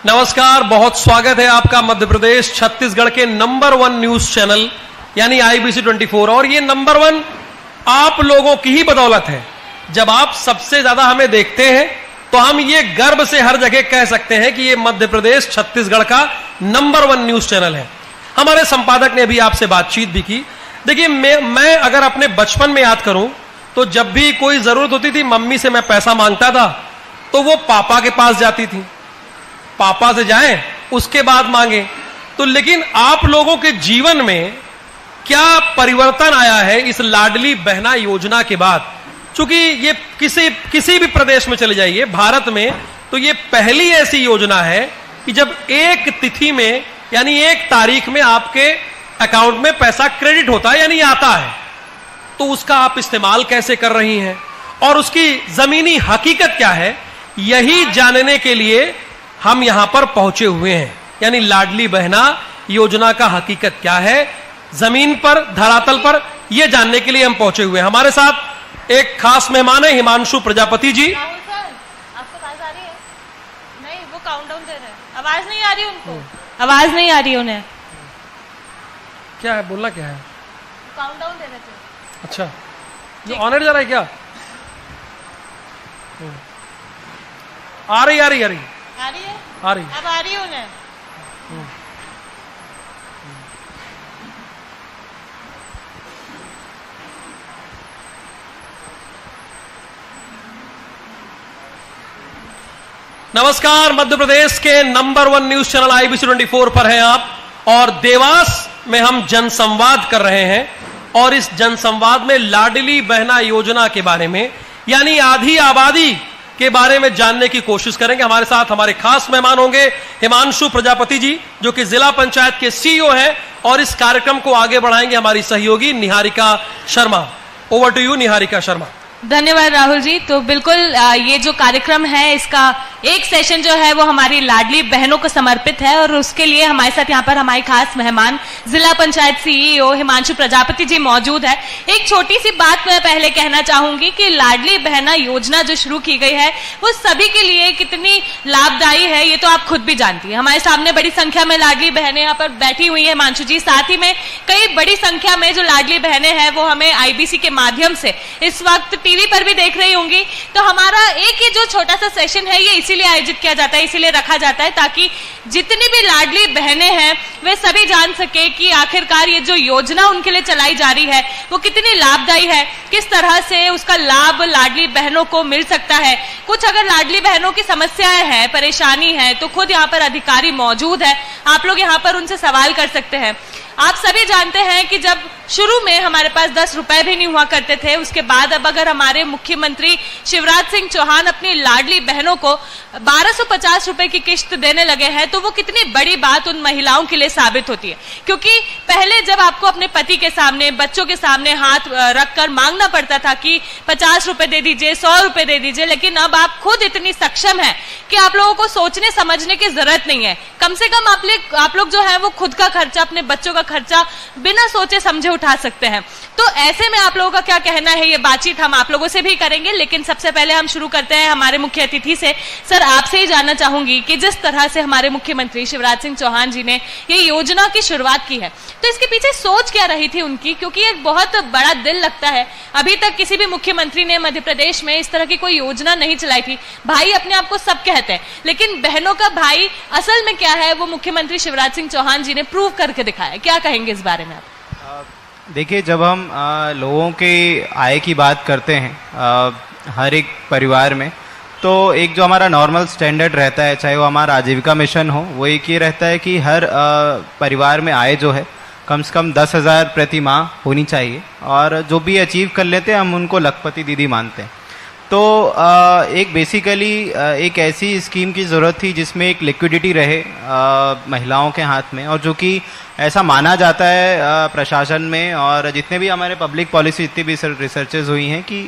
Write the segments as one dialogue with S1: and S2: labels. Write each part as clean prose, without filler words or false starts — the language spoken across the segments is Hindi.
S1: नमस्कार, बहुत स्वागत है आपका मध्य प्रदेश छत्तीसगढ़ के नंबर 1 न्यूज चैनल यानी IBC 24। और ये नंबर 1 आप लोगों की ही बदौलत है। जब आप सबसे ज्यादा हमें देखते हैं तो हम ये गर्व से हर जगह कह सकते हैं कि ये मध्य प्रदेश छत्तीसगढ़ का नंबर 1 न्यूज चैनल है। हमारे संपादक ने भी आपसे बातचीत भी की। देखिए, मैं अगर अपने बचपन में याद करूं तो जब भी कोई जरूरत होती थी, मम्मी से मैं पैसा मांगता था तो वो पापा के पास जाती थी, पापा से जाएं उसके बाद मांगे। तो लेकिन आप लोगों के जीवन में क्या परिवर्तन आया है इस लाडली बहना योजना के बाद? चूंकि ये किसी भी प्रदेश में चले जाइए भारत में, तो ये पहली ऐसी योजना है कि जब एक तिथि में यानी एक तारीख में आपके अकाउंट में पैसा क्रेडिट होता है यानी आता है। तो उसका आप इस्तेमाल कैसे कर रही हैं और उसकी जमीनी हकीकत क्या है, यही जानने के लिए हम यहां पर पहुंचे हुए हैं। यानी लाडली बहना योजना का हकीकत क्या है जमीन पर, धरातल पर, यह जानने के लिए हम पहुंचे हुए हैं। हमारे साथ एक खास मेहमान है हिमांशु प्रजापति जी।
S2: आपको आवाज आ रही है? नहीं, वो काउंटडाउन दे रहे हैं। आवाज नहीं आ रही उनको, आवाज नहीं आ रही उन्हें।
S1: क्या है, बोलना क्या है?
S2: काउंटडाउन दे रहे थे।
S1: अच्छा, ये ऑनर जा रहा है क्या? आ रही
S2: है? आ रही, अब आ रही है उन्हें।
S1: नमस्कार, मध्य प्रदेश के नंबर 1 न्यूज चैनल IBC 24 पर हैं आप, और देवास में हम जनसंवाद कर रहे हैं। और इस जनसंवाद में लाडली बहना योजना के बारे में यानी आधी आबादी के बारे में जानने की कोशिश करेंगे। हमारे साथ हमारे खास मेहमान होंगे हिमांशु प्रजापति जी, जो कि जिला पंचायत के CEO हैं, और इस कार्यक्रम को आगे बढ़ाएंगे हमारी सहयोगी Niharika Sharma. Over to you Niharika Sharma.
S2: धन्यवाद राहुल जी। तो बिल्कुल ये जो कार्यक्रम है इसका एक सेशन जो है वो हमारी लाडली बहनों को समर्पित है, और उसके लिए हमारे साथ यहाँ पर हमारे खास मेहमान जिला पंचायत CEO हिमांशु प्रजापति जी मौजूद है। एक छोटी सी बात मैं पहले कहना चाहूंगी कि लाडली बहना योजना जो शुरू की गई है वो सभी के लिए कितनी लाभदायी है ये तो आप खुद भी जानती है। हमारे सामने बड़ी संख्या में लाडली बहनें यहाँ पर बैठी हुई है हिमांशु जी, साथ ही में कई बड़ी संख्या में जो लाडली बहनें हैं वो हमें IBC के माध्यम से इस वक्त टीवी पर भी देख रही होंगी। तो हमारा एक ही जो छोटा सा सेशन है ये इसीलिए आयोजित किया जाता है, इसीलिए रखा जाता है ताकि जितनी भी लाडली बहनें हैं वे सभी जान सके कि आखिरकार ये जो योजना उनके लिए चलाई जा रही है वो कितनी लाभदायी है, किस तरह से उसका लाभ लाडली बहनों को मिल सकता है। कुछ अगर लाडली बहनों की समस्याएं हैं, परेशानी है, तो खुद यहाँ पर अधिकारी मौजूद है, आप लोग यहाँ पर उनसे सवाल कर सकते हैं। आप सभी जानते हैं कि जब शुरू में हमारे पास 10 रुपए भी नहीं हुआ करते थे, उसके बाद अब अगर हमारे मुख्यमंत्री शिवराज सिंह चौहान अपनी लाडली बहनों को 1250 रुपए की किश्त देने लगे हैं तो वो कितनी बड़ी बात उन महिलाओं के लिए साबित होती है। क्योंकि पहले जब आपको अपने पति के सामने, बच्चों के सामने हाथ रखकर मांगना पड़ता था कि 50 रुपए दे दीजिए, 100 रुपए दे दीजिए, लेकिन अब आप खुद इतनी सक्षम है कि आप लोगों को सोचने समझने की जरूरत नहीं है। कम से कम आप लोग जो है वो खुद का खर्चा, अपने बच्चों का खर्चा बिना सोचे समझे उठा सकते हैं। तो ऐसे में आप लोगों का क्या कहना है, ये बातचीत हम आप लोगों से भी करेंगे, लेकिन सबसे पहले हम शुरू करते हैं हमारे मुख्य अतिथि से। सर, आपसे ही जानना चाहूंगी कि जिस तरह से हमारे मुख्यमंत्री शिवराज सिंह चौहान जी ने ये योजना की शुरुआत की है तो इसके पीछे सोच क्या रही थी उनकी? क्योंकि एक बहुत बड़ा दिल लगता है, अभी तक किसी भी मुख्यमंत्री ने मध्य प्रदेश में इस तरह की कोई योजना नहीं चलाई थी। भाई अपने आप को सब कहते हैं, लेकिन बहनों का भाई असल में क्या है वो मुख्यमंत्री शिवराज सिंह चौहान जी ने प्रूव करके दिखाया। क्या कहेंगे इस बारे में आप?
S3: देखिए, जब हम लोगों के आय की बात करते हैं हर एक परिवार में, तो एक जो हमारा नॉर्मल स्टैंडर्ड रहता है, चाहे वो हमारा आजीविका मिशन हो, वो एक ये रहता है कि हर परिवार में आय जो है कम से कम 10,000 प्रति माह होनी चाहिए, और जो भी अचीव कर लेते हैं हम उनको लखपति दीदी मानते हैं। तो एक बेसिकली एक ऐसी स्कीम की ज़रूरत थी जिसमें एक लिक्विडिटी रहे महिलाओं के हाथ में, और जो कि ऐसा माना जाता है प्रशासन में और जितने भी हमारे पब्लिक पॉलिसी जितनी भी रिसर्चेज हुई हैं कि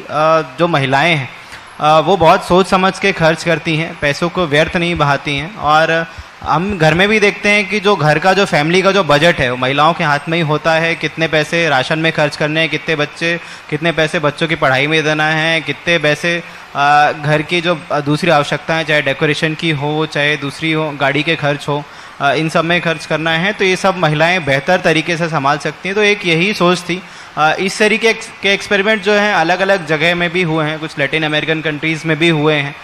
S3: जो महिलाएं हैं वो बहुत सोच समझ के खर्च करती हैं, पैसों को व्यर्थ नहीं बहाती हैं, और हम घर में भी देखते हैं कि जो घर का जो फैमिली का जो बजट है वो महिलाओं के हाथ में ही होता है। कितने पैसे राशन में खर्च करने हैं, कितने पैसे बच्चों की पढ़ाई में देना है, कितने पैसे घर की जो दूसरी आवश्यकताएं, चाहे डेकोरेशन की हो चाहे दूसरी हो, गाड़ी के खर्च हो, इन सब में खर्च करना है। तो ये सब महिलाएं बेहतर तरीके से संभाल सकती हैं। तो एक यही सोच थी। इस तरीके के एक्सपेरिमेंट जो हैं अलग अलग जगह में भी हुए हैं, कुछ लैटिन अमेरिकन कंट्रीज़ में भी हुए हैं,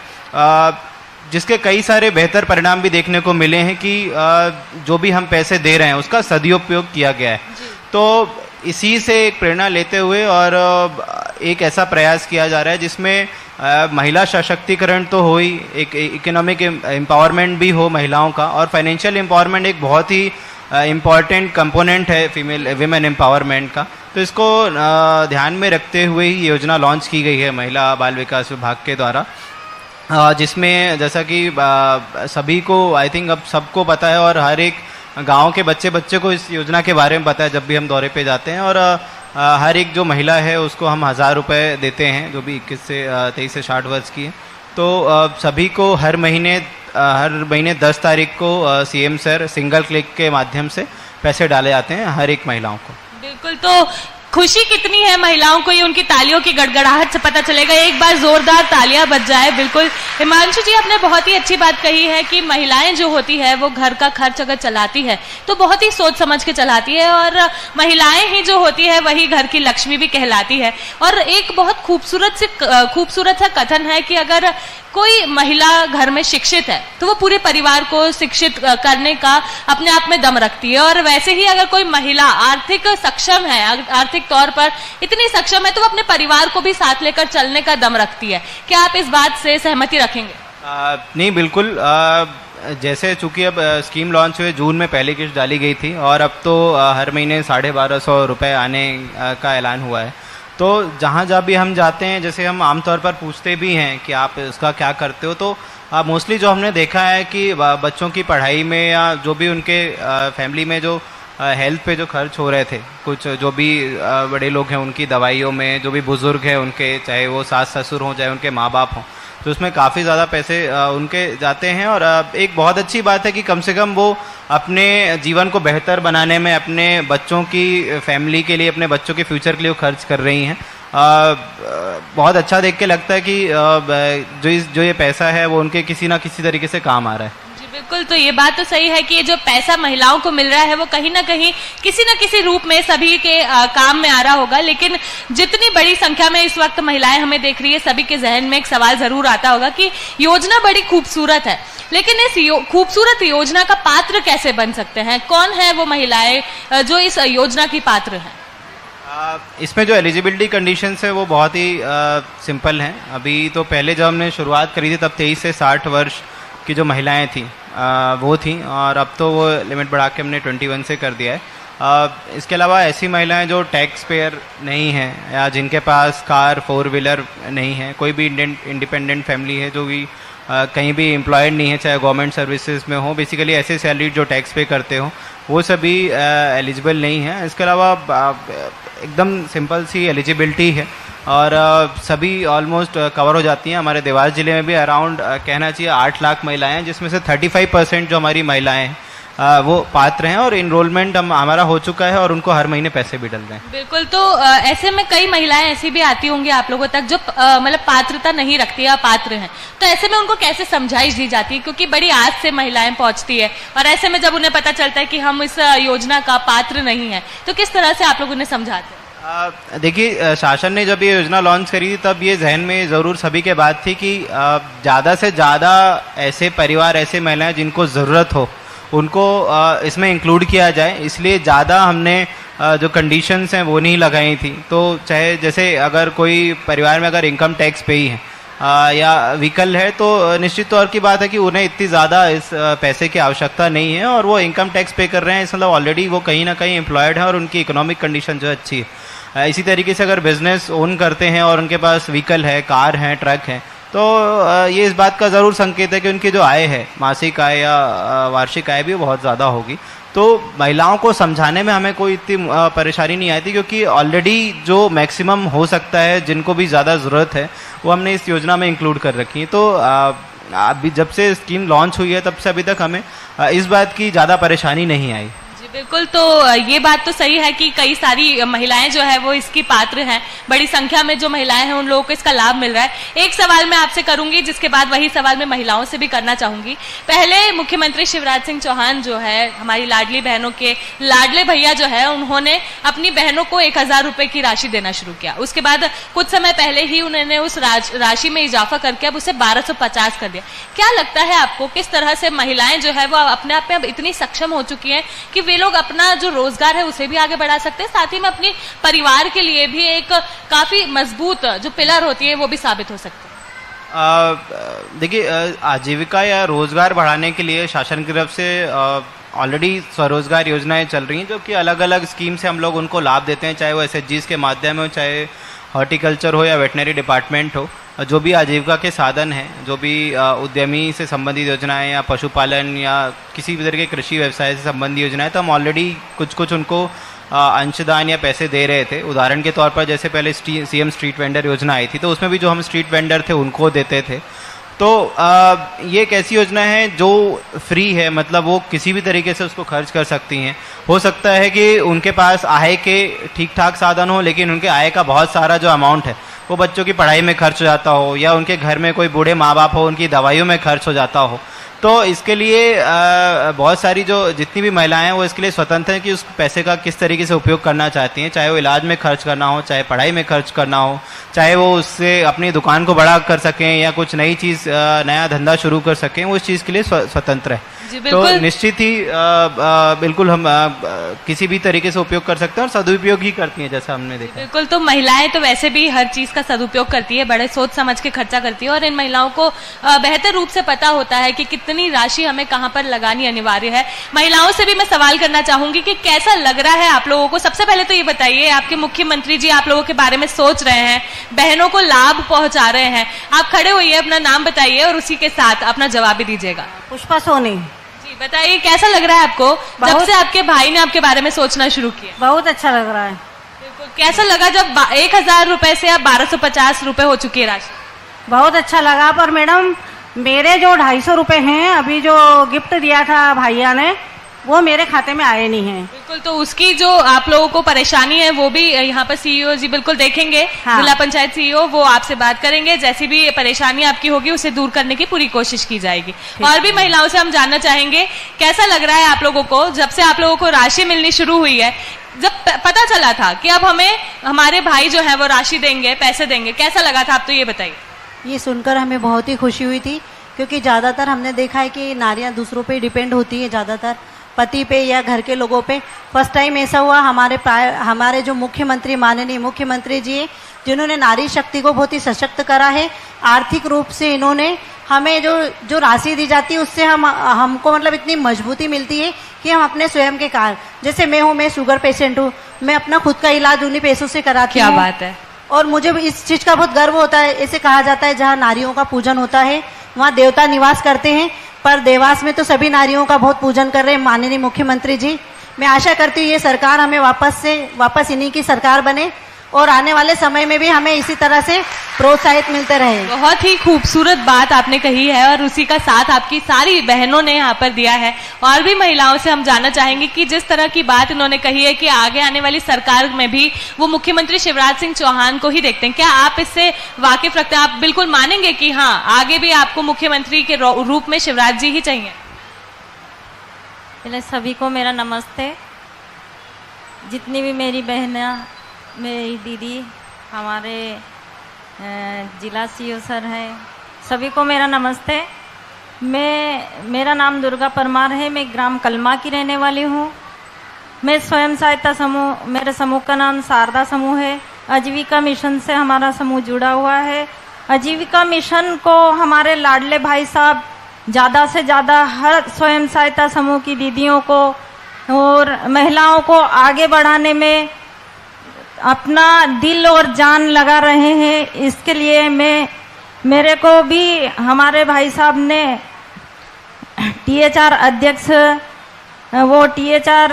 S3: जिसके कई सारे बेहतर परिणाम भी देखने को मिले हैं कि जो भी हम पैसे दे रहे हैं उसका सदुपयोग किया गया है। तो इसी से एक प्रेरणा लेते हुए और एक ऐसा प्रयास किया जा रहा है जिसमें महिला सशक्तिकरण तो हो ही, एक इकोनॉमिक एम्पावरमेंट भी हो महिलाओं का, और फाइनेंशियल एम्पावरमेंट एक बहुत ही इम्पॉर्टेंट कंपोनेंट है विमेन एम्पावरमेंट का। तो इसको ध्यान में रखते हुए ही योजना लॉन्च की गई है महिला बाल विकास विभाग के द्वारा, जिसमें जैसा कि सभी को आई थिंक अब सबको पता है और हर एक गांव के बच्चे को इस योजना के बारे में पता है जब भी हम दौरे पे जाते हैं। और हर एक जो महिला है उसको हम 1000 रुपये देते हैं, जो भी 21 से 23 से 60 वर्ष की है। तो सभी को हर महीने 10 तारीख को सीएम सर सिंगल क्लिक के माध्यम से पैसे डाले जाते हैं हर एक महिलाओं को।
S2: बिल्कुल, तो खुशी कितनी है महिलाओं को, ये उनकी तालियों की गड़गड़ाहट से पता चलेगा। एक बार जोरदार तालियां बज जाए। बिल्कुल हिमांशु जी, आपने बहुत ही अच्छी बात कही है कि महिलाएं जो होती है वो घर का खर्च अगर चलाती है तो बहुत ही सोच समझ के चलाती है, और महिलाएं ही जो होती है वही घर की लक्ष्मी भी कहलाती है। और एक बहुत खूबसूरत सा कथन है कि अगर कोई महिला घर में शिक्षित है तो वो पूरे परिवार को शिक्षित करने का अपने आप में दम रखती है, और वैसे ही अगर कोई महिला आर्थिक सक्षम है, आर्थिक तौर पर इतनी सक्षम है, तो वो अपने परिवार को भी साथ लेकर चलने का दम रखती है। क्या आप इस बात से सहमति रखेंगे?
S3: नहीं, बिल्कुल। जैसे चूंकि अब स्कीम लॉन्च हुए जून में पहली किस्त डाली गई थी और अब तो हर महीने 1250 रुपये आने का ऐलान हुआ है। तो जहाँ भी हम जाते हैं, जैसे हम आमतौर पर पूछते भी हैं कि आप इसका क्या करते हो, तो मोस्टली जो हमने देखा है कि बच्चों की पढ़ाई में या जो भी उनके फैमिली में जो हेल्थ पे जो खर्च हो रहे थे, कुछ जो भी बड़े लोग हैं उनकी दवाइयों में, जो भी बुज़ुर्ग हैं उनके, चाहे वो सास ससुर हों चाहे उनके माँ बाप हों, तो उसमें काफ़ी ज़्यादा पैसे उनके जाते हैं। और एक बहुत अच्छी बात है कि कम से कम वो अपने जीवन को बेहतर बनाने में, अपने बच्चों की फैमिली के लिए, अपने बच्चों के फ्यूचर के लिए वो खर्च कर रही हैं। बहुत अच्छा देख के लगता है कि जो ये पैसा है वो उनके किसी ना किसी तरीके से काम आ रहा है।
S2: बिल्कुल, तो ये बात तो सही है कि ये जो पैसा महिलाओं को मिल रहा है वो कहीं ना कहीं किसी न किसी रूप में सभी के काम में आ रहा होगा। लेकिन जितनी बड़ी संख्या में इस वक्त महिलाएं हमें देख रही है, सभी के जहन में एक सवाल जरूर आता होगा कि योजना बड़ी खूबसूरत है, लेकिन इस खूबसूरत योजना का पात्र कैसे बन सकते हैं? कौन है वो महिलाएं जो इस योजना की पात्र हैं?
S3: इसमें जो एलिजिबिलिटी कंडीशंस है वो बहुत ही सिंपल हैं। अभी तो पहले जब हमने शुरुआत करी थी तब 23 से 60 वर्ष की जो महिलाएं थी वो थी, और अब तो वो लिमिट बढ़ा के हमने 21 से कर दिया है। इसके अलावा ऐसी महिलाएं जो टैक्स पेयर नहीं हैं या जिनके पास कार 4 व्हीलर नहीं है, कोई भी इंडिपेंडेंट फैमिली है जो भी कहीं भी एम्प्लॉयड नहीं है, चाहे गवर्नमेंट सर्विसेज में हो, बेसिकली ऐसे सैलरी जो टैक्स पे करते हो, वो सभी एलिजिबल नहीं है। इसके अलावा एकदम सिंपल सी एलिजिबिलिटी है और सभी ऑलमोस्ट कवर हो जाती हैं। हमारे देवास जिले में भी अराउंड कहना चाहिए 8 लाख महिलाएं हैं, जिसमें से 35% जो हमारी महिलाएं हैं वो पात्र हैं, और इनरोलमेंट हमारा हो चुका है और उनको हर महीने पैसे भी डल रहे हैं।
S2: बिल्कुल, तो ऐसे में कई महिलाएं ऐसी भी आती होंगी आप लोगों तक जो मतलब पात्रता नहीं रखती है, अपात्र हैं, तो ऐसे में उनको कैसे समझाइश दी जाती है? क्योंकि बड़ी आस से महिलाएं पहुंचती है और ऐसे में जब उन्हें पता चलता है कि हम इस योजना का पात्र नहीं है, तो किस तरह से आप लोग उन्हें समझाते हैं?
S3: देखिए, शासन ने जब ये योजना लॉन्च करी थी तब ये जहन में ज़रूर सभी के बात थी कि ज़्यादा से ज़्यादा ऐसे परिवार, ऐसे महिलाएं जिनको ज़रूरत हो, उनको इसमें इंक्लूड किया जाए। इसलिए ज़्यादा हमने जो कंडीशंस हैं वो नहीं लगाई थी। तो चाहे जैसे अगर कोई परिवार में अगर इनकम टैक्स पे ही है या व्हीकल है, तो निश्चित तौर की बात है कि उन्हें इतनी ज़्यादा इस पैसे की आवश्यकता नहीं है और वो इनकम टैक्स पे कर रहे हैं, इसलिए ऑलरेडी वो कहीं ना कहीं एम्प्लॉयड है और उनकी इकोनॉमिक कंडीशन जो है अच्छी है। इसी तरीके से अगर बिजनेस ओन करते हैं और उनके पास व्हीकल है, कार है, ट्रक है, तो ये इस बात का ज़रूर संकेत है कि उनकी जो आय है, मासिक आय या वार्षिक आय भी बहुत ज़्यादा होगी। तो महिलाओं को समझाने में हमें कोई इतनी परेशानी नहीं आई थी, क्योंकि ऑलरेडी जो मैक्सिमम हो सकता है, जिनको भी ज़्यादा ज़रूरत है, वो हमने इस योजना में इंक्लूड कर रखी है। तो अभी जब से स्कीम लॉन्च हुई है तब से अभी तक हमें इस बात की ज़्यादा परेशानी नहीं आई।
S2: जी बिल्कुल, तो ये बात तो सही है कि कई सारी महिलाएं जो है वो इसकी पात्र हैं, बड़ी संख्या में जो महिलाएं हैं उन लोगों को इसका लाभ मिल रहा है। एक सवाल मैं आपसे करूंगी, जिसके बाद वही सवाल मैं महिलाओं से भी करना चाहूंगी। पहले मुख्यमंत्री शिवराज सिंह चौहान जो है, हमारी लाडली बहनों के लाडले भैया जो है, उन्होंने अपनी बहनों को 1000 रुपए की राशि देना शुरू किया। उसके बाद कुछ समय पहले ही उन्होंने उस राशि में इजाफा करके अब उसे 1250 कर दिया। क्या लगता है आपको, किस तरह से महिलाएं जो है वो अपने आप में अब इतनी सक्षम हो चुकी हैं कि वे लोग अपना जो रोजगार है उसे भी आगे बढ़ा सकते हैं, साथ ही में अपनी परिवार के लिए भी एक काफी मजबूत जो पिलर होती है वो भी साबित हो सकती है?
S3: देखिए, आजीविका या रोजगार बढ़ाने के लिए शासन की तरफ से ऑलरेडी स्वरोजगार योजनाएं चल रही हैं, जो कि अलग अलग स्कीम से हम लोग उनको लाभ देते हैं, चाहे वो SHGs के माध्यम हो, चाहे हॉर्टिकल्चर हो या वेटनरी डिपार्टमेंट हो। जो भी आजीविका के साधन हैं, जो भी उद्यमी से संबंधित योजनाएं या पशुपालन या किसी भी तरह के कृषि व्यवसाय से संबंधित योजनाएं, तो हम ऑलरेडी कुछ उनको अंशदान या पैसे दे रहे थे। उदाहरण के तौर पर जैसे पहले CM स्ट्रीट वेंडर योजना आई थी, तो उसमें भी जो हम स्ट्रीट वेंडर थे उनको देते थे। तो ये एक ऐसी योजना है जो फ्री है, मतलब वो किसी भी तरीके से उसको खर्च कर सकती हैं। हो सकता है कि उनके पास आय के ठीक ठाक साधन हो, लेकिन उनके आय का बहुत सारा जो अमाउंट है वो बच्चों की पढ़ाई में खर्च हो जाता हो, या उनके घर में कोई बूढ़े माँ बाप हो उनकी दवाइयों में खर्च हो जाता हो। तो इसके लिए बहुत सारी जो जितनी भी महिलाएं हैं वो इसके लिए स्वतंत्र हैं कि उस पैसे का किस तरीके से उपयोग करना चाहती हैं, चाहे वो इलाज में खर्च करना हो, चाहे पढ़ाई में खर्च करना हो, चाहे वो उससे अपनी दुकान को बड़ा कर सकें या कुछ नई चीज़ नया धंधा शुरू कर सकें, वो इस चीज़ के लिए स्वतंत्र है। तो निश्चित ही बिल्कुल हम किसी भी तरीके से उपयोग कर सकते हैं और सदुपयोग ही करती हैं, जैसा हमने देखा।
S2: बिल्कुल, तो महिलाएं तो वैसे भी हर चीज का सदुपयोग करती है, बड़े सोच समझ के खर्चा करती है, और इन महिलाओं को बेहतर रूप से पता होता है कि कितनी राशि हमें कहां पर लगानी अनिवार्य है। महिलाओं से भी मैं सवाल करना चाहूंगी कि कैसा लग रहा है आप लोगों को। सबसे पहले तो ये बताइए, आपके मुख्यमंत्री जी आप लोगों के बारे में सोच रहे हैं, बहनों को लाभ पहुंचा रहे हैं। आप खड़े होइए, अपना नाम बताइए और उसी के साथ अपना जवाब भी दीजिएगा।
S4: पुष्पा सोनी।
S2: बताइए कैसा लग रहा है आपको जब से आपके भाई ने आपके बारे में सोचना शुरू किया?
S4: बहुत अच्छा लग रहा है।
S2: बिल्कुल, कैसा लगा जब 1000 रुपए से अब 1250 रुपए हो चुकी है राशि?
S4: बहुत अच्छा लगा, पर मैडम मेरे जो 250 रुपए हैं अभी जो गिफ्ट दिया था भैया ने, वो मेरे खाते में आए नहीं हैं।
S2: बिल्कुल, तो उसकी जो आप लोगों को परेशानी है वो भी यहाँ पर CEO जी बिल्कुल देखेंगे।
S4: हाँ।
S2: जिला पंचायत CEO वो आपसे बात करेंगे, जैसी भी परेशानी आपकी होगी उसे दूर करने की पूरी कोशिश की जाएगी। और भी महिलाओं से हम जानना चाहेंगे कैसा लग रहा है आप लोगों को जब से आप लोगों को राशि मिलनी शुरू हुई है, जब पता चला था कि अब हमें हमारे भाई जो है वो राशि देंगे, पैसे देंगे, कैसा लगा था? आप तो ये बताइए।
S5: ये सुनकर हमें बहुत ही खुशी हुई थी, क्योंकि ज़्यादातर हमने देखा है कि नारियां दूसरों पे डिपेंड होती है, ज़्यादातर पति पे या घर के लोगों पे। फर्स्ट टाइम ऐसा हुआ हमारे जो मुख्यमंत्री, माननीय मुख्यमंत्री जी हैं, जिन्होंने नारी शक्ति को बहुत ही सशक्त करा है। आर्थिक रूप से इन्होंने हमें जो राशि दी जाती है उससे हमको मतलब इतनी मजबूती मिलती है कि हम अपने स्वयं के कार्य, जैसे मैं शुगर पेशेंट हूँ, मैं अपना खुद का इलाज उन्हीं पैसों से कराती हूँ।
S2: क्या बात है।
S5: और मुझे इस चीज का बहुत गर्व होता है। ऐसे कहा जाता है जहाँ नारियों का पूजन होता है वहाँ देवता निवास करते हैं, पर देवास में तो सभी नारियों का बहुत पूजन कर रहे हैं माननीय मुख्यमंत्री जी। मैं आशा करती हूँ ये सरकार हमें वापस इन्हीं की सरकार बने और आने वाले समय में भी हमें इसी तरह से प्रोत्साहित मिलते रहे।
S2: बहुत ही खूबसूरत बात आपने कही है और उसी का साथ आपकी सारी बहनों ने यहाँ पर दिया है। और भी महिलाओं से हम जानना चाहेंगे कि जिस तरह की बात इन्होंने कही है कि आगे आने वाली सरकार में भी वो मुख्यमंत्री शिवराज सिंह चौहान को ही देखते हैं, क्या आप इससे वाकिफ रखते हैं? आप बिल्कुल मानेंगे कि हाँ आगे भी आपको मुख्यमंत्री के रूप में शिवराज जी ही चाहिए?
S6: पहले सभी को मेरा नमस्ते। जितनी भी मेरी बहना, मेरी दीदी, हमारे जिला CEO सर हैं, सभी को मेरा नमस्ते। मेरा नाम दुर्गा परमार है, मैं ग्राम कलमा की रहने वाली हूँ। मैं स्वयं सहायता समूह, मेरे समूह का नाम शारदा समूह है। आजीविका मिशन से हमारा समूह जुड़ा हुआ है। आजीविका मिशन को हमारे लाडले भाई साहब ज़्यादा से ज़्यादा हर स्वयं सहायता समूह की दीदियों को और महिलाओं को आगे बढ़ाने में अपना दिल और जान लगा रहे हैं। इसके लिए मेरे को भी हमारे भाई साहब ने THR अध्यक्ष, वो THR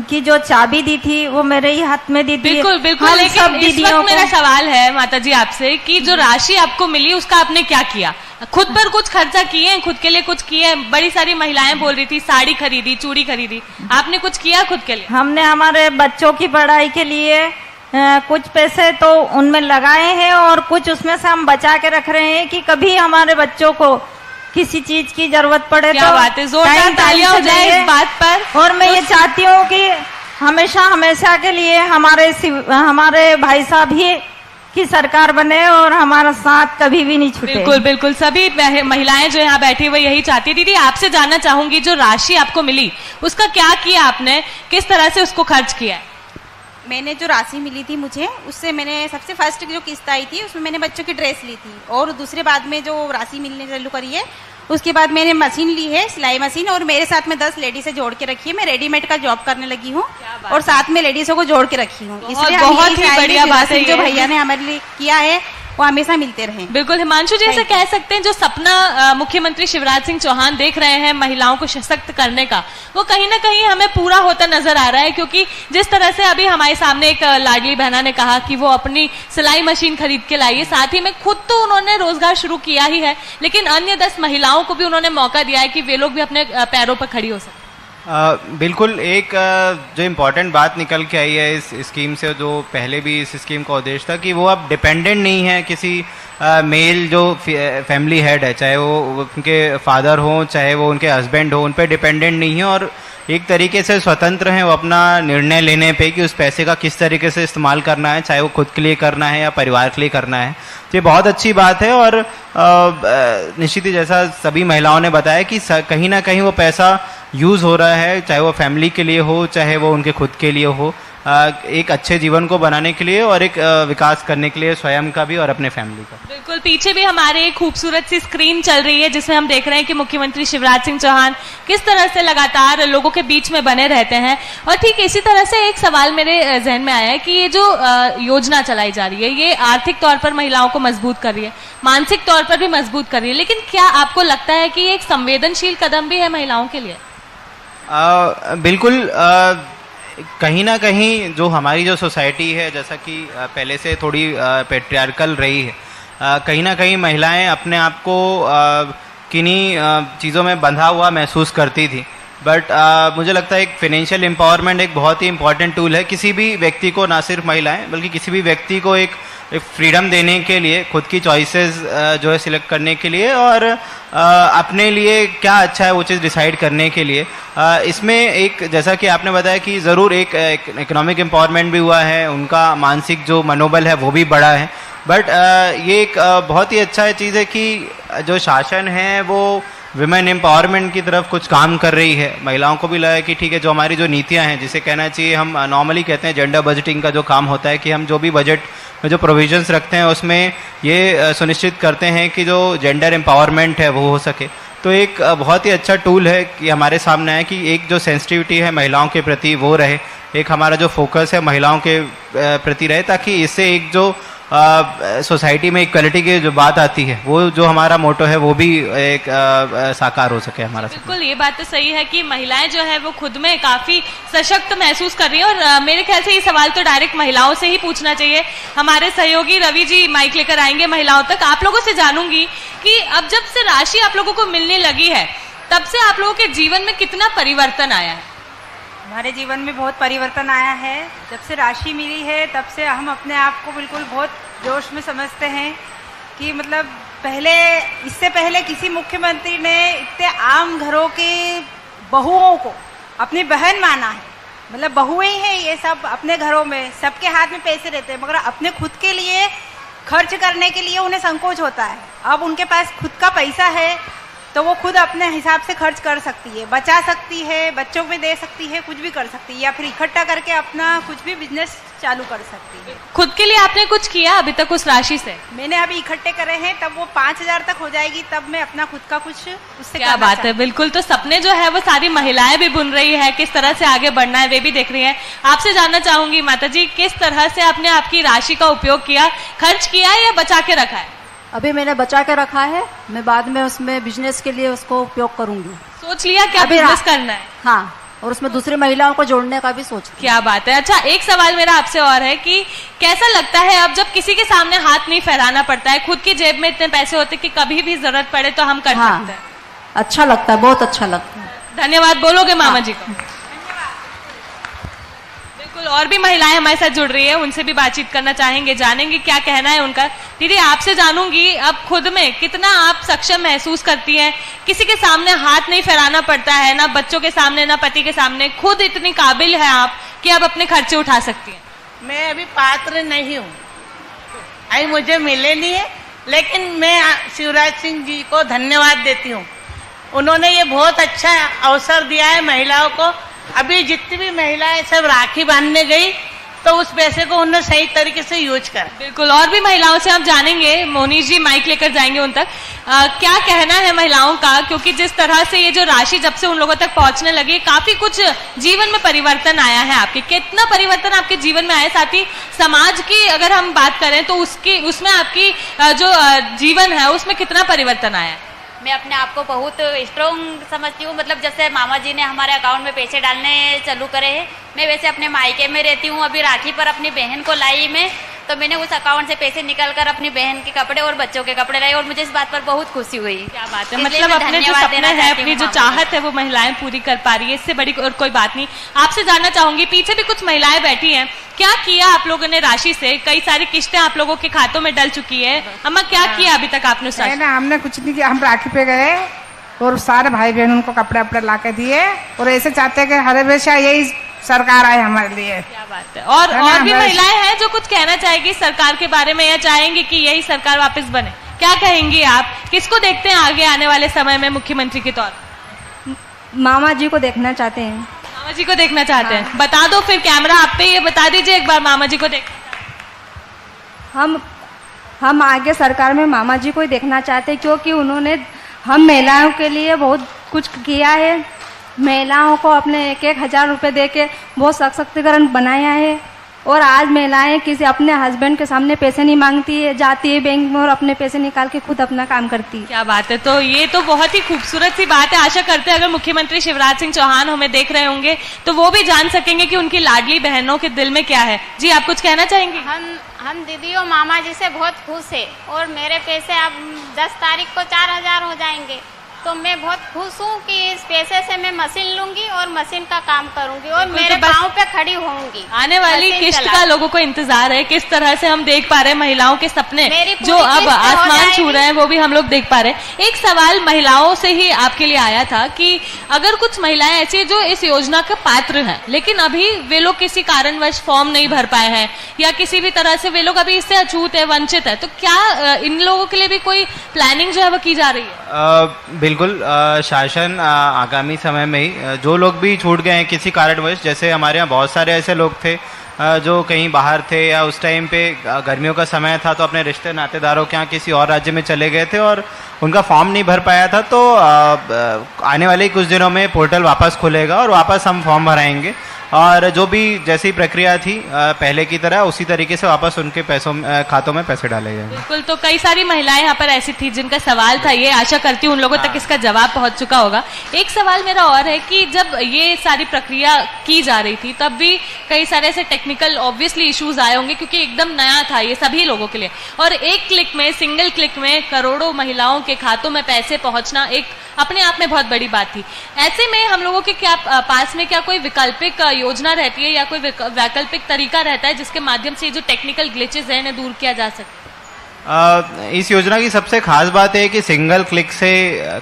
S6: की जो चाबी दी थी वो मेरे ही हाथ में दी थी।
S2: बिल्कुल बिल्कुल, लेकिन इस वक्त मेरा सवाल है माता जी आपसे कि जो राशि आपको मिली उसका आपने क्या किया? खुद पर कुछ खर्चा किए हैं, खुद के लिए कुछ किए हैं? बड़ी सारी महिलाएं बोल रही थी साड़ी खरीदी, चूड़ी खरीदी, आपने कुछ किया खुद के लिए?
S6: हमने हमारे बच्चों की पढ़ाई के लिए कुछ पैसे तो उनमें लगाए हैं और कुछ उसमें से हम बचा के रख रहे हैं कि कभी हमारे बच्चों को किसी चीज की जरूरत पड़े
S2: क्या
S6: तो
S2: बात है, जोरदार तालियां हो जाए इस बात पर।
S6: और मैं ये चाहती हूँ कि हमेशा हमेशा के लिए हमारे भाई साहब ही की सरकार बने और हमारा साथ कभी भी नहीं छूटे।
S2: बिल्कुल बिल्कुल, सभी महिलाएं जो यहाँ बैठी हुई यही चाहती। दीदी आपसे जानना चाहूंगी, जो राशि आपको मिली उसका क्या किया आपने, किस तरह से उसको खर्च किया है?
S7: मैंने जो राशि मिली थी मुझे, उससे मैंने सबसे फर्स्ट जो किस्त आई थी उसमें मैंने बच्चों की ड्रेस ली थी, और दूसरे बाद में जो राशि मिलने चालू करी है उसके बाद मैंने मशीन ली है, सिलाई मशीन, और मेरे साथ में 10 लेडीज से जोड़ के रखी है। मैं रेडीमेड का जॉब करने लगी हूँ और साथ में लेडीजों को जोड़ के रखी हूँ। इसलिए
S2: बहुत ही बढ़िया बात है
S7: जो भैया ने हमारे लिए किया है वो हमेशा मिलते रहे।
S2: बिल्कुल हिमांशु जी, ऐसा कह सकते हैं जो सपना मुख्यमंत्री शिवराज सिंह चौहान देख रहे हैं महिलाओं को सशक्त करने का, वो कहीं ना कहीं हमें पूरा होता नजर आ रहा है। क्योंकि जिस तरह से अभी हमारे सामने एक लाडली बहना ने कहा कि वो अपनी सिलाई मशीन खरीद के लाई है, साथ ही में खुद तो उन्होंने रोजगार शुरू किया ही है, लेकिन अन्य 10 महिलाओं को भी उन्होंने मौका दिया है कि वे लोग भी अपने पैरों पर खड़ी हो सके।
S3: बिल्कुल, एक जो इम्पोर्टेंट बात निकल के आई है इस स्कीम से, जो पहले भी इस स्कीम का उद्देश्य था कि वो अब डिपेंडेंट नहीं है किसी मेल जो फैमिली हेड है, चाहे वो उनके फादर हो चाहे वो उनके हस्बैंड हो, उन पर डिपेंडेंट नहीं है और एक तरीके से स्वतंत्र हैं वो अपना निर्णय लेने पे कि उस पैसे का किस तरीके से इस्तेमाल करना है, चाहे वो खुद के लिए करना है या परिवार के लिए करना है। तो ये बहुत अच्छी बात है और निश्चित ही जैसा सभी महिलाओं ने बताया कि कहीं ना कहीं वो पैसा यूज़ हो रहा है, चाहे वो फैमिली के लिए हो चाहे वो उनके खुद के लिए हो, एक अच्छे जीवन को बनाने के लिए और एक विकास करने के लिए स्वयं का भी और अपने फैमिली का।
S2: बिल्कुल, पीछे भी हमारे एक खूबसूरत सी स्क्रीन चल रही है जिसमें हम देख रहे हैं कि मुख्यमंत्री शिवराज सिंह चौहान किस तरह से लगातार लोगों के बीच में बने रहते हैं। और ठीक इसी तरह से एक सवाल मेरे जहन में आया है कि ये जो योजना चलाई जा रही है ये आर्थिक तौर पर महिलाओं को मजबूत कर रही है, मानसिक तौर पर भी मजबूत कर रही है, लेकिन क्या आपको लगता है कि ये एक संवेदनशील कदम भी है महिलाओं के लिए?
S3: बिल्कुल, कहीं ना कहीं जो हमारी जो सोसाइटी है, जैसा कि पहले से थोड़ी पैट्रियार्कल रही है, कहीं ना कहीं महिलाएं अपने आप को किन्हीं चीज़ों में बंधा हुआ महसूस करती थी। बट मुझे लगता है एक फाइनेंशियल एम्पावरमेंट एक बहुत ही इंपॉर्टेंट टूल है किसी भी व्यक्ति को, ना सिर्फ महिलाएं बल्कि किसी भी व्यक्ति को एक फ्रीडम देने के लिए, खुद की चॉइसेस जो है सिलेक्ट करने के लिए और अपने लिए क्या अच्छा है वो चीज़ डिसाइड करने के लिए। इसमें एक, जैसा कि आपने बताया कि ज़रूर एक इकोनॉमिक एम्पावरमेंट भी हुआ है, उनका मानसिक जो मनोबल है वो भी बढ़ा है। बट ये एक बहुत ही अच्छा चीज़ है कि जो शासन है वो विमेन एम्पावरमेंट की तरफ कुछ काम कर रही है। महिलाओं को भी लगा कि ठीक है, जो हमारी जो नीतियां हैं, जिसे कहना चाहिए हम नॉर्मली कहते हैं जेंडर बजटिंग का जो काम होता है कि हम जो भी बजट में जो प्रोविजंस रखते हैं उसमें ये सुनिश्चित करते हैं कि जो जेंडर एम्पावरमेंट है वो हो सके। तो एक बहुत ही अच्छा टूल है कि हमारे सामने है कि एक जो सेंसिटिविटी है महिलाओं के प्रति वो रहे, एक हमारा जो फोकस है महिलाओं के प्रति रहे, ताकि इससे एक जो सोसाइटी में इक्वलिटी की जो बात आती है वो जो हमारा मोटो है वो भी एक साकार हो सके हमारा।
S2: बिल्कुल, ये बात तो सही है कि महिलाएं जो है वो खुद में काफी सशक्त महसूस कर रही हैं और मेरे ख्याल से ये सवाल तो डायरेक्ट महिलाओं से ही पूछना चाहिए। हमारे सहयोगी रवि जी माइक लेकर आएंगे महिलाओं तक। आप लोगों से जानूंगी कि अब जब से राशि आप लोगों को मिलने लगी है तब से आप लोगों के जीवन में कितना परिवर्तन आया है?
S8: हमारे जीवन में बहुत परिवर्तन आया है। जब से राशि मिली है तब से हम अपने आप को बिल्कुल बहुत जोश में समझते हैं कि मतलब इससे पहले किसी मुख्यमंत्री ने इतने आम घरों के बहुओं को अपनी बहन माना है। मतलब बहुएं ही हैं ये सब, अपने घरों में सबके हाथ में पैसे रहते हैं, मगर अपने खुद के लिए खर्च करने के लिए उन्हें संकोच होता है। अब उनके पास खुद का पैसा है तो वो खुद अपने हिसाब से खर्च कर सकती है, बचा सकती है, बच्चों में दे सकती है, कुछ भी कर सकती है, या फिर इकट्ठा करके अपना कुछ भी बिजनेस चालू कर सकती है।
S2: खुद के लिए आपने कुछ किया अभी तक उस राशि से?
S8: मैंने अभी इकट्ठे करे हैं, तब वो 5,000 तक हो जाएगी, तब मैं अपना खुद का कुछ उससे।
S2: क्या बात है, बिल्कुल। तो सपने जो है वो सारी महिलाएं भी बुन रही है, किस तरह से आगे बढ़ना है वे भी देख रही है। आपसे जानना चाहूंगी माता जी, किस तरह से आपने आपकी राशि का उपयोग किया, खर्च किया या बचा के रखा है?
S5: अभी मैंने बचा के रखा है, मैं बाद में उसमें बिजनेस के लिए उसको उपयोग करूंगी।
S2: सोच लिया क्या बिजनेस करना है?
S5: हाँ, और उसमें दूसरी महिलाओं को जोड़ने का भी सोचती हूँ।
S2: क्या बात है। अच्छा, एक सवाल मेरा आपसे और है कि कैसा लगता है अब जब किसी के सामने हाथ नहीं फैलाना पड़ता है, खुद की जेब में इतने पैसे होते कि कभी भी जरूरत पड़े तो हम कर सकते हैं।
S5: अच्छा लगता है, बहुत अच्छा लगता है।
S2: धन्यवाद बोलोगे मामा जी को? बिल्कुल, और भी महिलाएं हमारे साथ जुड़ रही है, उनसे भी बातचीत करना चाहेंगे, जानेंगे क्या कहना है उनका। दीदी, आपसे जानूंगी अब खुद में कितना आप सक्षम महसूस करती हैं, किसी के सामने हाथ नहीं फैलाना पड़ता है, ना बच्चों के सामने ना पति के सामने, खुद इतनी काबिल है आप कि आप अपने खर्चे उठा सकती हैं।
S9: मैं अभी पात्र नहीं हूँ, अभी मुझे मिले नहीं है, लेकिन मैं शिवराज सिंह जी को धन्यवाद देती हूँ। उन्होंने ये बहुत अच्छा अवसर दिया है महिलाओं को। अभी जितनी भी महिलाएं सब राखी बांधने गई तो उस पैसे को उन्होंने सही तरीके से यूज करा।
S2: बिल्कुल, और भी महिलाओं से आप जानेंगे। मोनीश जी माइक लेकर जाएंगे उन तक। क्या कहना है महिलाओं का, क्योंकि जिस तरह से ये जो राशि जब से उन लोगों तक पहुंचने लगी, काफी कुछ जीवन में परिवर्तन आया है आपके। कितना परिवर्तन आपके जीवन में आया, साथ ही समाज की अगर हम बात करें तो उसमें आपकी जो जीवन है उसमें कितना परिवर्तन आया है?
S10: मैं अपने आप को बहुत स्ट्रॉन्ग समझती हूँ। मतलब जैसे मामा जी ने हमारे अकाउंट में पैसे डालने चालू करे हैं, मैं वैसे अपने मायके में रहती हूँ। अभी राखी पर अपनी बहन को लाई मैं, तो मैंने उस अकाउंट से पैसे निकाल कर अपनी बहन के कपड़े और बच्चों के कपड़े लाई और मुझे इस बात पर बहुत खुशी हुई।
S2: क्या बात है। मतलब अपने जो सपने हैं, अपनी जो चाहत है वो महिलाएं पूरी कर पा रही है, इससे बड़ी और कोई बात नहीं। आपसे जानना चाहूंगी, पीछे भी कुछ महिलाएं बैठी हैं, क्या किया आप लोगों ने राशि से? कई सारी किस्तें आप लोगों के खातों में डल चुकी है। अम्मा, क्या किया अभी तक आपने?
S8: हमने कुछ नहीं किया, हम राखी पे गए और सारे भाई बहन उनको कपड़े वपड़े ला के दिए और ऐसे चाहते हैं कि हर हमेशा यही सरकार आए हमारे लिए।
S2: क्या बात है। और भी महिलाएं हैं जो कुछ कहना चाहेगी सरकार के बारे में, या चाहेंगे कि यही सरकार वापस बने? क्या कहेंगी आप, किसको देखते हैं आगे आने वाले समय में मुख्यमंत्री के तौर?
S6: मामा जी को देखना चाहते हैं।
S2: मामा जी को देखना चाहते हैं। बता दो फिर, कैमरा आप पे, ये बता दीजिए एक बार, मामा जी को
S6: हम आगे सरकार में मामा जी को ही देखना चाहते हैं, क्योंकि उन्होंने हम महिलाओं के लिए बहुत कुछ किया है। महिलाओं को अपने 1,000 रुपये दे के बहुत सशक्तिकरण बनाया है और आज महिलाएं किसी अपने हस्बैंड के सामने पैसे नहीं मांगती है, जाती है बैंक में और अपने पैसे निकाल के खुद अपना काम करती है।
S2: क्या बात है। तो ये तो बहुत ही खूबसूरत सी बात है। आशा करते हैं अगर मुख्यमंत्री शिवराज सिंह चौहान हमें देख रहे होंगे तो वो भी जान सकेंगे कि उनकी लाडली बहनों के दिल में क्या है। जी, आप कुछ कहना चाहेंगे?
S10: हम दीदी और मामा जी से बहुत खुश है और मेरे पैसे अब 10 तारीख को 4,000 हो जाएंगे, तो मैं बहुत खुश हूँ कि इस पैसे से मैं मशीन लूंगी और मशीन का काम करूंगी और मेरे पाँव पे खड़ी होंगी।
S2: आने वाली किस्त का लोगों को इंतजार है। किस तरह से हम देख पा रहे हैं महिलाओं के सपने जो अब आसमान छू रहे हैं, वो भी हम लोग देख पा रहे हैं। एक सवाल महिलाओं से ही आपके लिए आया था कि अगर कुछ महिलाएं ऐसी जो इस योजना के पात्र हैं लेकिन अभी वे लोग किसी कारणवश फॉर्म नहीं भर पाए हैं या किसी भी तरह से वे लोग अभी इससे अछूत है, वंचित है, तो क्या इन लोगों के लिए भी कोई प्लानिंग जो है वो की जा रही है?
S3: बिल्कुल, शासन आगामी समय में ही जो लोग भी छूट गए हैं किसी कारणवश, जैसे हमारे यहाँ बहुत सारे ऐसे लोग थे जो कहीं बाहर थे या उस टाइम पे गर्मियों का समय था तो अपने रिश्ते नातेदारों के यहाँ किसी और राज्य में चले गए थे और उनका फॉर्म नहीं भर पाया था, तो आने वाले कुछ दिनों में पोर्टल वापस खुलेगा और वापस हम फॉर्म भराएंगे और जो भी जैसी प्रक्रिया थी पहले की तरह उसी तरीके से वापस उनके खातों में पैसे डाले गए।
S2: बिल्कुल, तो कई सारी महिलाएं यहाँ पर ऐसी थी जिनका सवाल था ये। आशा करती हूँ उन लोगों तक इसका जवाब पहुंच चुका होगा। एक सवाल मेरा और है कि जब ये सारी प्रक्रिया की जा रही थी तब भी कई सारे ऐसे टेक्निकल ऑब्वियसली इश्यूज आए होंगे क्योंकि एकदम नया था ये सभी लोगों के लिए, और एक क्लिक में, सिंगल क्लिक में करोड़ों महिलाओं के खातों में पैसे पहुंचना एक अपने आप में बहुत बड़ी बात थी। ऐसे में हम लोगों के क्या पास में क्या कोई वैकल्पिक योजना रहती है या कोई वैकल्पिक तरीका रहता है जिसके माध्यम से जो टेक्निकल ग्लिचेस हैं इन्हें दूर किया जा सके?
S3: इस योजना की सबसे खास बात है कि सिंगल क्लिक से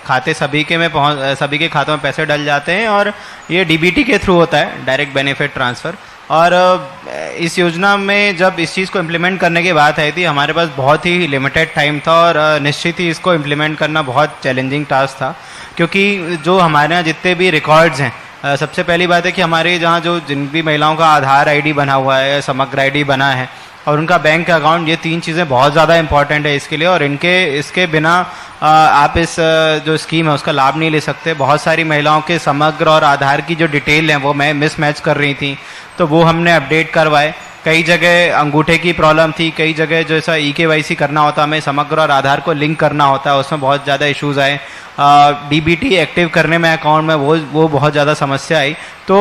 S3: खाते सभी के खातों में पैसे डल जाते हैं और ये डीबीटी के थ्रू होता है, डायरेक्ट बेनिफिट ट्रांसफर। और इस योजना में जब इस चीज़ को इम्प्लीमेंट करने की बात आई थी हमारे पास बहुत ही लिमिटेड टाइम था और निश्चित ही इसको इम्प्लीमेंट करना बहुत चैलेंजिंग टास्क था, क्योंकि जो हमारे यहाँ जितने भी रिकॉर्ड्स हैं, सबसे पहली बात है कि हमारे जहाँ जो जिन भी महिलाओं का आधार आईडी बना हुआ है, समग्र आईडी बना है और उनका बैंक अकाउंट, ये 3 चीज़ें बहुत ज़्यादा इंपॉर्टेंट है इसके लिए और इसके बिना आप इस जो स्कीम है उसका लाभ नहीं ले सकते। बहुत सारी महिलाओं के समग्र और आधार की जो डिटेल हैं वो मिसमैच कर रही थी, तो वो हमने अपडेट करवाए कई जगह अंगूठे की प्रॉब्लम थी, कई जगह जैसा EKYC करना होता, हमें समग्र और आधार को लिंक करना होता है, उसमें बहुत ज़्यादा इश्यूज़ आए। DBT एक्टिव करने में अकाउंट में वो बहुत ज़्यादा समस्या आई। तो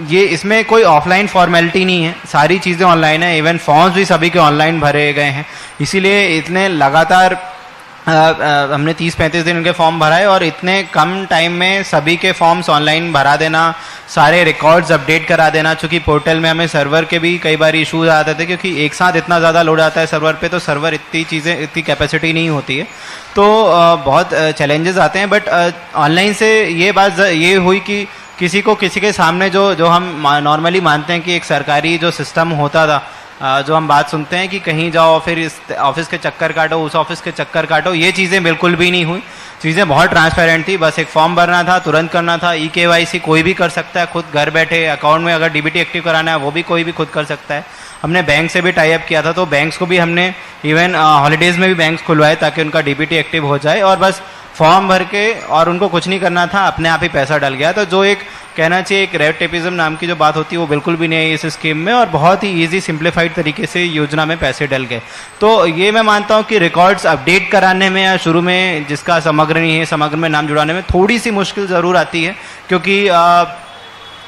S3: ये इसमें कोई ऑफलाइन फॉर्मेलिटी नहीं है, सारी चीज़ें ऑनलाइन है, इवन फॉर्म्स भी सभी के ऑनलाइन भरे गए हैं। इसीलिए इतने लगातार हमने 30-35 दिन उनके फॉर्म भराए और इतने कम टाइम में सभी के फॉर्म्स ऑनलाइन भरा देना, सारे रिकॉर्ड्स अपडेट करा देना। चूँकि पोर्टल में हमें सर्वर के भी कई बार इश्यूज आते थे, क्योंकि एक साथ इतना ज़्यादा लोड आता है सर्वर पे, तो सर्वर इतनी कैपेसिटी नहीं होती है, तो बहुत चैलेंजेस आते हैं। बट ऑनलाइन से ये बात ये हुई कि किसी के सामने जो हम नॉर्मली मानते हैं कि एक सरकारी जो सिस्टम होता था, जो हम बात सुनते हैं कि कहीं जाओ फिर इस ऑफिस के चक्कर काटो, उस ऑफिस के चक्कर काटो, ये चीज़ें बिल्कुल भी नहीं हुई। चीज़ें बहुत ट्रांसपेरेंट थी, बस एक फॉर्म भरना था, तुरंत करना था। EKYC कोई भी कर सकता है खुद घर बैठे, अकाउंट में अगर DBT एक्टिव कराना है वो भी कोई भी खुद कर सकता है। हमने बैंक से भी टाई अप किया था, तो बैंक्स को भी हमने इवन हॉलीडेज़ में भी बैंक्स खुलवाए ताकि उनका DBT एक्टिव हो जाए, और बस फॉर्म भर के और उनको कुछ नहीं करना था, अपने आप ही पैसा डल गया। तो जो एक कहना चाहिए एक रेड टेपिज्म नाम की जो बात होती है वो बिल्कुल भी नहीं है इस स्कीम में, और बहुत ही इजी सिंप्लीफाइड तरीके से योजना में पैसे डल गए। तो ये मैं मानता हूँ कि रिकॉर्ड्स अपडेट कराने में या शुरू में जिसका समग्र नहीं है, समग्र में नाम जुड़ाने में थोड़ी सी मुश्किल ज़रूर आती है, क्योंकि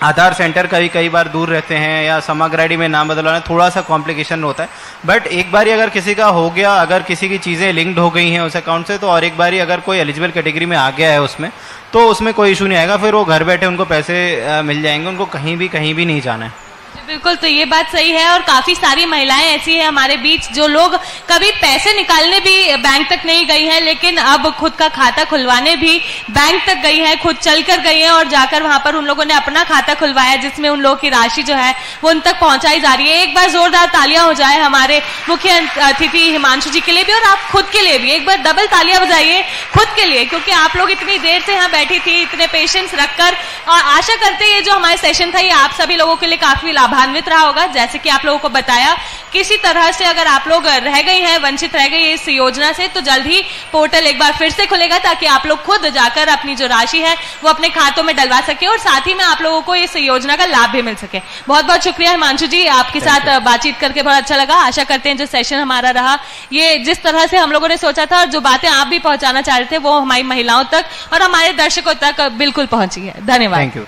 S3: आधार सेंटर कई बार दूर रहते हैं, या समग्र ID में नाम बदलवाना थोड़ा सा कॉम्प्लिकेशन होता है। बट एक बारी अगर किसी का हो गया, अगर किसी की चीज़ें लिंक्ड हो गई हैं उस अकाउंट से, तो और एक बारी अगर कोई एलिजिबल कैटेगरी में आ गया है उसमें, तो उसमें कोई इशू नहीं आएगा, फिर वो घर बैठे उनको पैसे मिल जाएंगे, उनको कहीं भी नहीं जाना है।
S2: बिल्कुल, तो ये बात सही है। और काफी सारी महिलाएं ऐसी है हमारे बीच जो लोग कभी पैसे निकालने भी बैंक तक नहीं गई हैं, लेकिन अब खुद का खाता खुलवाने भी बैंक तक गई है, खुद चलकर गई है, और जाकर वहां पर उन लोगों ने अपना खाता खुलवाया, जिसमें उन लोगों की राशि जो है वो उन तक पहुंचाई जा रही है। एक बार जोरदार तालियां हो जाए हमारे मुख्य अतिथि हिमांशु जी के लिए भी, और आप खुद के लिए भी एक बार डबल तालियां बजाइए खुद के लिए, क्योंकि आप लोग इतनी देर से यहाँ बैठी थी, इतने पेशेंस रखकर। और आशा करते हैं ये जो हमारा सेशन था ये आप सभी लोगों के लिए काफी लाभान्वित रहा होगा। जैसे कि आप लोगों को बताया, किसी तरह से अगर आप लोग रह गई हैं, वंचित रह गई इस योजना से, तो जल्द ही पोर्टल एक बार फिर से खुलेगा, ताकि आप लोग खुद जाकर अपनी जो राशि है वो अपने खातों में डलवा सके, और साथ ही में आप लोगों को इस योजना का लाभ भी मिल सके। बहुत बहुत शुक्रिया हिमांशु जी, आपके साथ बातचीत करके बहुत अच्छा लगा। आशा करते हैं जो सेशन हमारा रहा, ये जिस तरह से हम लोगों ने सोचा था और जो बातें आप भी पहुंचाना चाह रहे थे वो हमारी महिलाओं तक और हमारे दर्शकों तक बिल्कुल पहुंची है। धन्यवाद।
S3: Thank you.